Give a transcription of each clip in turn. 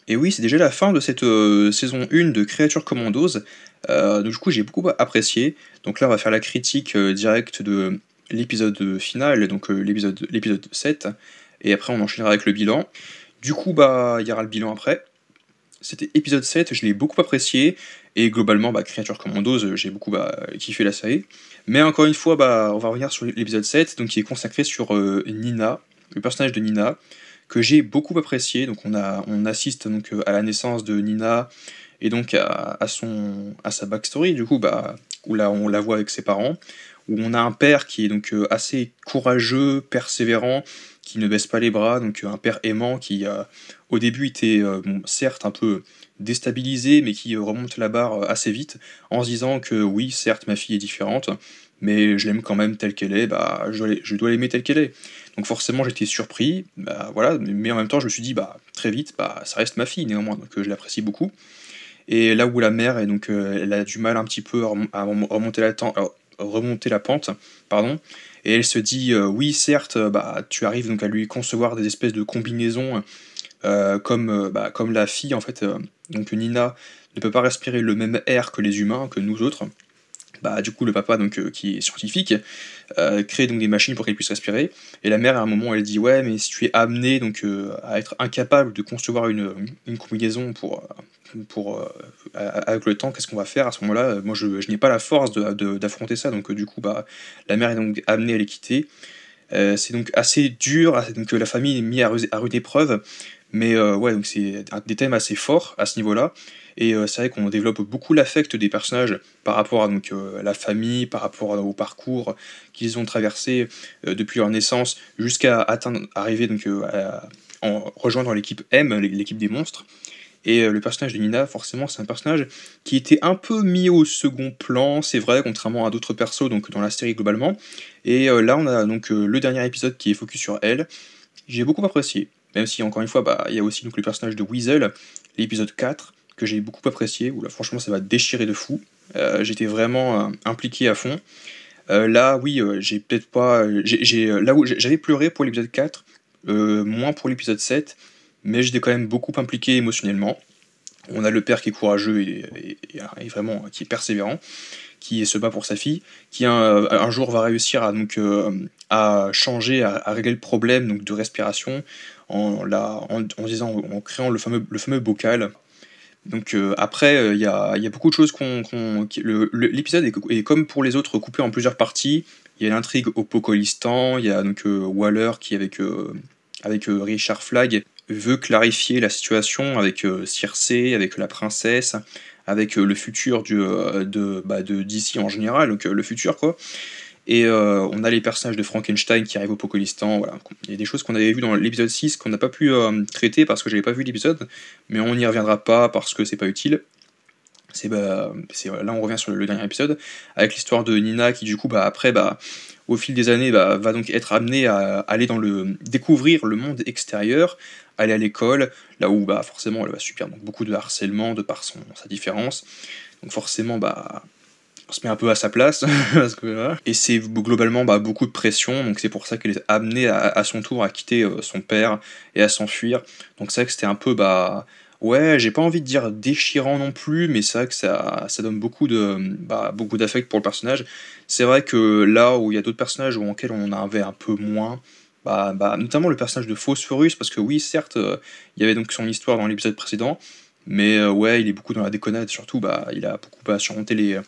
Et oui, c'est déjà la fin de cette saison 1 de Creature Commandos. Donc du coup, j'ai beaucoup apprécié. Donc là, on va faire la critique directe de l'épisode final, donc l'épisode 7. Et après, on enchaînera avec le bilan. Du coup, bah, il y aura le bilan après. C'était épisode 7, je l'ai beaucoup apprécié. Et globalement, bah, Creature Commandos, j'ai beaucoup kiffé la série. Mais encore une fois, bah, on va revenir sur l'épisode 7, donc qui est consacré sur Nina, le personnage de Nina, que j'ai beaucoup apprécié. Donc on assiste donc à la naissance de Nina et donc à sa backstory du coup, bah, où là on la voit avec ses parents, où on a un père qui est donc assez courageux, persévérant, qui ne baisse pas les bras, donc un père aimant qui au début était bon, certes un peu déstabilisé, mais qui remonte la barre assez vite en se disant que oui, certes ma fille est différente, mais je l'aime quand même telle qu'elle est, bah, je dois l'aimer telle qu'elle est. Donc forcément j'étais surpris, bah, voilà, mais en même temps je me suis dit bah très vite, bah ça reste ma fille néanmoins, donc je l'apprécie beaucoup. Et là où la mère est donc elle a du mal un petit peu à remonter la pente, pardon, et elle se dit oui certes, bah tu arrives donc à lui concevoir des espèces de combinaisons comme la fille en fait, donc Nina ne peut pas respirer le même air que les humains, que nous autres. Bah, du coup, le papa, donc, qui est scientifique, crée donc des machines pour qu'elle puisse respirer. Et la mère, à un moment, elle dit ouais, mais si tu es amené donc à être incapable de concevoir une combinaison avec le temps, qu'est-ce qu'on va faire à ce moment-là? Moi, je n'ai pas la force d'affronter ça, donc du coup, bah, la mère est donc amenée à les quitter. C'est donc assez dur, donc la famille est mise à rude épreuve, mais ouais, donc c'est des thèmes assez forts à ce niveau-là. Et c'est vrai qu'on développe beaucoup l'affect des personnages par rapport à donc, la famille, par rapport au parcours qu'ils ont traversé depuis leur naissance jusqu'à arriver donc, en rejoindre l'équipe M, l'équipe des monstres. Et le personnage de Nina, forcément, c'est un personnage qui était un peu mis au second plan, c'est vrai, contrairement à d'autres persos donc, dans la série globalement. Et là, on a donc le dernier épisode qui est focus sur elle. J'ai beaucoup apprécié, même si, encore une fois, bah, il y a aussi donc, le personnage de Weasel, l'épisode 4, que j'ai beaucoup apprécié, où là, franchement, ça va déchirer de fou. J'étais vraiment impliqué à fond. Là, oui, j'ai peut-être pas. Là où j'avais pleuré pour l'épisode 4, moins pour l'épisode 7, mais j'étais quand même beaucoup impliqué émotionnellement. On a le père qui est courageux et vraiment qui est persévérant, qui se bat pour sa fille, qui un jour va réussir à changer, à régler le problème donc, de respiration en en créant le fameux bocal. Donc après, il y a beaucoup de choses l'épisode est comme pour les autres coupé en plusieurs parties. Il y a l'intrigue au Pocolistan, il y a donc Waller qui avec Richard Flagg veut clarifier la situation avec Circé, avec la princesse, avec le futur de DC en général, donc le futur quoi. Et on a les personnages de Frankenstein qui arrivent au Pocolistan, voilà. Il y a des choses qu'on avait vues dans l'épisode 6 qu'on n'a pas pu traiter parce que j'avais pas vu l'épisode, mais on n'y reviendra pas parce que c'est pas utile. Là on revient sur le dernier épisode, avec l'histoire de Nina qui du coup après au fil des années va donc être amenée à aller découvrir le monde extérieur, aller à l'école, là où forcément elle va subir donc, beaucoup de harcèlement de par sa différence. Donc forcément on se met un peu à sa place, parce que, voilà. Et c'est globalement beaucoup de pression, donc c'est pour ça qu'elle est amenée à son tour à quitter son père et à s'enfuir. Donc c'est vrai que c'était un peu, ouais, j'ai pas envie de dire déchirant non plus, mais c'est vrai que ça donne beaucoup d'affect pour le personnage. C'est vrai que là où il y a d'autres personnages auxquels on en avait un peu moins, notamment le personnage de Phosphorus, parce que oui, certes, il y avait donc son histoire dans l'épisode précédent, mais ouais, il est beaucoup dans la déconnade, surtout, il a beaucoup à surmonter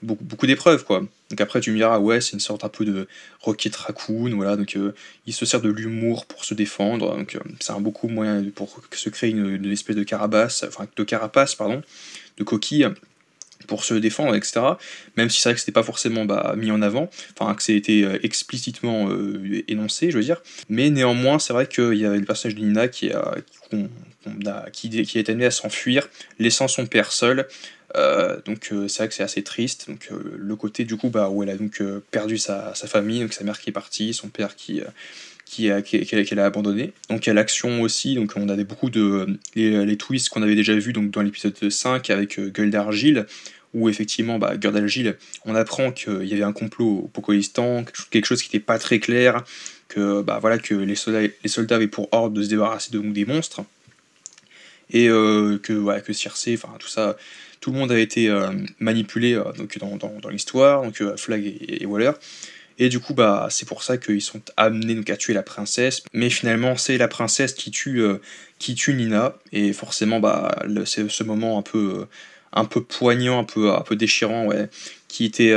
beaucoup d'épreuves quoi. Donc après tu me diras ouais c'est une sorte un peu de Rocket Raccoon, voilà, donc il se sert de l'humour pour se défendre, donc c'est un beaucoup moyen pour se créer une espèce de carapace pardon, de coquille pour se défendre, etc. Même si c'est vrai que c'était pas forcément mis en avant, enfin que c'était explicitement énoncé, je veux dire. Mais néanmoins, c'est vrai qu'il y avait le personnage de Nina qui est amené à s'enfuir, laissant son père seul. Donc c'est vrai que c'est assez triste. Donc le côté du coup où elle a donc perdu sa famille, donc sa mère qui est partie, son père qu'elle a abandonné. Donc il y a l'action aussi, donc on avait beaucoup de les twists qu'on avait déjà vus donc dans l'épisode 5 avec Gueule d'Argile, où effectivement Gueule d'Argile, on apprend qu'il y avait un complot au Pocolistan, quelque chose qui n'était pas très clair, que voilà que les soldats avaient pour ordre de se débarrasser des monstres. et que Circé, enfin tout ça, tout le monde a été manipulé donc dans l'histoire, donc Flag et Waller. Et du coup, bah, c'est pour ça qu'ils sont amenés donc, à tuer la princesse. Mais finalement, c'est la princesse qui tue Nina. Et forcément, bah, c'est ce moment un peu poignant, un peu déchirant, ouais, qui était.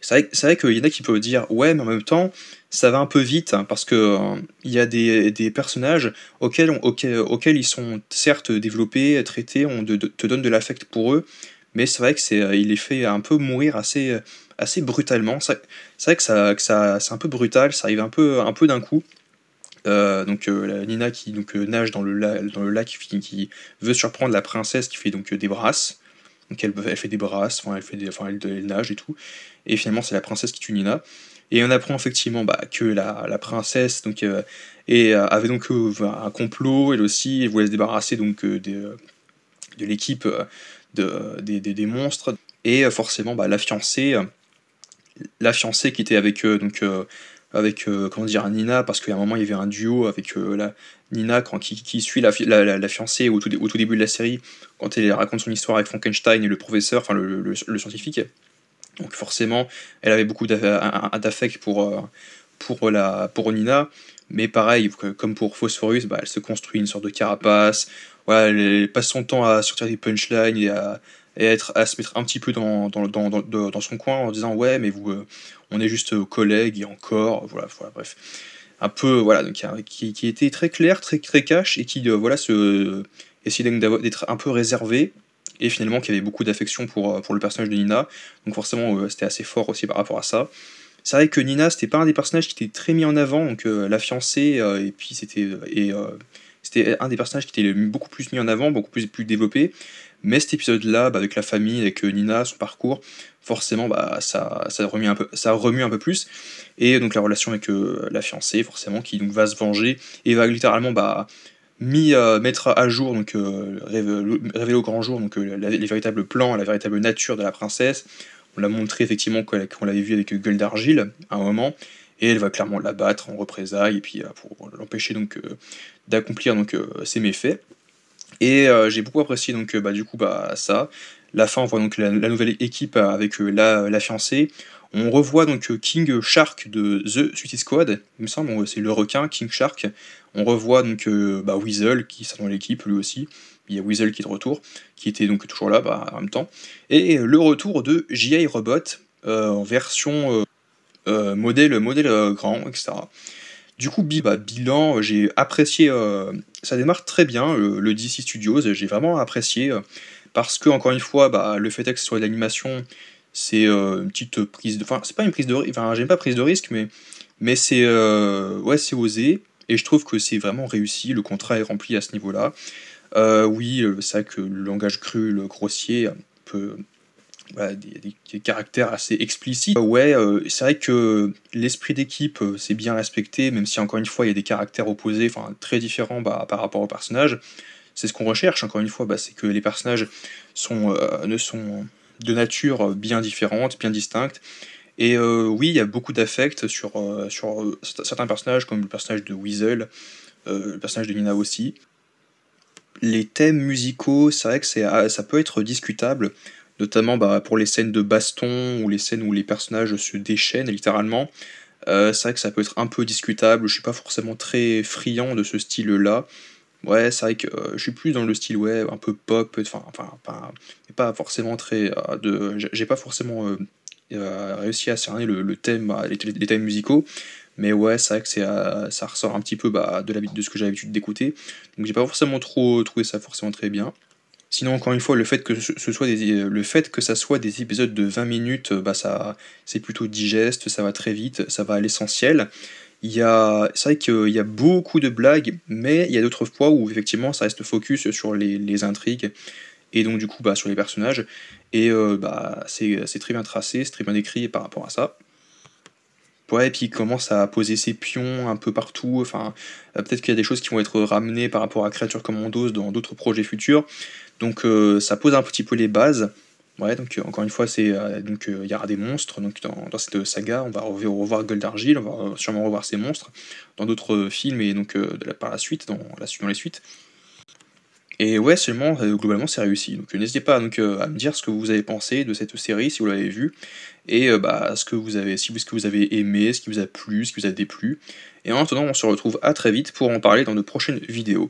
C'est vrai qu'il y en a qui peuvent dire, ouais, mais en même temps, ça va un peu vite, hein, parce que il y a des personnages auxquels ils sont certes développés, traités, te donnent de l'affect pour eux, mais c'est vrai que il les fait un peu mourir assez brutalement. C'est vrai c'est un peu brutal, ça arrive un peu d'un coup. La Nina qui nage dans le lac qui veut surprendre la princesse qui fait des brasses. Donc elle fait des brasses, elle nage et tout. Et finalement c'est la princesse qui tue Nina. Et on apprend effectivement bah, que la princesse avait un complot, elle aussi, elle voulait se débarrasser de l'équipe des monstres. Et forcément bah, la fiancée qui était avec comment dire, Nina, parce qu'à un moment il y avait un duo avec Nina qui suit la fiancée au tout début de la série, quand elle raconte son histoire avec Frankenstein et le professeur, enfin le scientifique. Donc forcément, elle avait beaucoup d'affect pour Nina, mais pareil, comme pour Phosphorus, bah, elle se construit une sorte de carapace, voilà, elle passe son temps à sortir des punchlines à se mettre un petit peu dans son coin en disant ouais mais on est juste collègues et encore, voilà, bref. Un peu, voilà, donc, qui était très clair, très cash, et qui essayait d'être un peu réservé, et finalement qui avait beaucoup d'affection pour le personnage de Nina, donc forcément c'était assez fort aussi par rapport à ça. C'est vrai que Nina, c'était pas un des personnages qui était très mis en avant, donc la fiancée, et puis c'était un des personnages qui était beaucoup plus mis en avant, beaucoup plus développé, mais cet épisode-là, bah, avec la famille, avec Nina, son parcours, forcément, bah, ça remue un peu plus, et donc la relation avec la fiancée, forcément, qui donc va se venger, et va littéralement bah, mettre à jour, donc révéler au grand jour donc, les véritables plans, la véritable nature de la princesse. On l'a montré effectivement qu'on l'avait vu avec Gueule d'Argile à un moment, et elle va clairement la battre en représailles, et puis pour l'empêcher d'accomplir ses méfaits. Et j'ai beaucoup apprécié bah, du coup bah, ça. La fin, on voit donc la nouvelle équipe avec la fiancée. On revoit donc King Shark de The Suicide Squad, il me semble, c'est le requin, King Shark. On revoit donc bah, Weasel qui sera dans l'équipe lui aussi. Il y a Weasel qui est de retour, qui était donc toujours là bah, en même temps. Et le retour de J.I. Robot en version modèle grand, etc. Du coup, bilan, j'ai apprécié, ça démarre très bien, le DC Studios, j'ai vraiment apprécié, parce que encore une fois, bah, le fait est que ce soit de l'animation, c'est une petite prise de... Enfin, c'est pas une prise de risque, enfin, j'aime pas prise de risque, mais c'est ouais, c'est osé, et je trouve que c'est vraiment réussi, le contrat est rempli à ce niveau-là. Oui, c'est vrai que le langage cru, le grossier, un peu voilà, des caractères assez explicites. Ouais, c'est vrai que l'esprit d'équipe, c'est bien respecté, même si encore une fois, il y a des caractères opposés, enfin très différents bah, par rapport aux personnages. C'est ce qu'on recherche, encore une fois, bah, c'est que les personnages ne sont de nature bien différente, bien distincte. Et oui, il y a beaucoup d'affect sur certains personnages, comme le personnage de Weasel, le personnage de Nina aussi. Les thèmes musicaux, c'est vrai que ça peut être discutable, notamment bah, pour les scènes de baston ou les scènes où les personnages se déchaînent littéralement. C'est vrai que ça peut être un peu discutable, je suis pas forcément très friand de ce style-là. Ouais, c'est vrai que je suis plus dans le style ouais, un peu pop, pas forcément très. J'ai pas forcément réussi à cerner le thème, bah, les thèmes musicaux. Mais ouais, c'est vrai que ça ressort un petit peu bah, de ce que j'ai l'habitude d'écouter. Donc j'ai pas forcément trop trouvé ça forcément très bien. Sinon, encore une fois, le fait que ça soit des épisodes de 20 minutes, bah c'est plutôt digeste, ça va très vite, ça va à l'essentiel. C'est vrai qu'il y a beaucoup de blagues, mais il y a d'autres fois où effectivement ça reste focus sur les intrigues et donc du coup bah, sur les personnages. Et bah, c'est très bien tracé, c'est très bien écrit par rapport à ça. Ouais, et puis il commence à poser ses pions un peu partout. Enfin, peut-être qu'il y a des choses qui vont être ramenées par rapport à Creature Commandos dans d'autres projets futurs. Donc ça pose un petit peu les bases. Ouais, donc encore une fois, il y aura des monstres. Donc dans cette saga, on va revoir Gueule d'Argile, on va sûrement revoir ces monstres dans d'autres films et donc par la suite, dans les suites. Et ouais, seulement, globalement, c'est réussi. Donc n'hésitez pas donc, à me dire ce que vous avez pensé de cette série, si vous l'avez vue, et bah, ce que vous avez aimé, ce qui vous a plu, ce qui vous a déplu. Et en attendant, on se retrouve à très vite pour en parler dans de prochaines vidéos.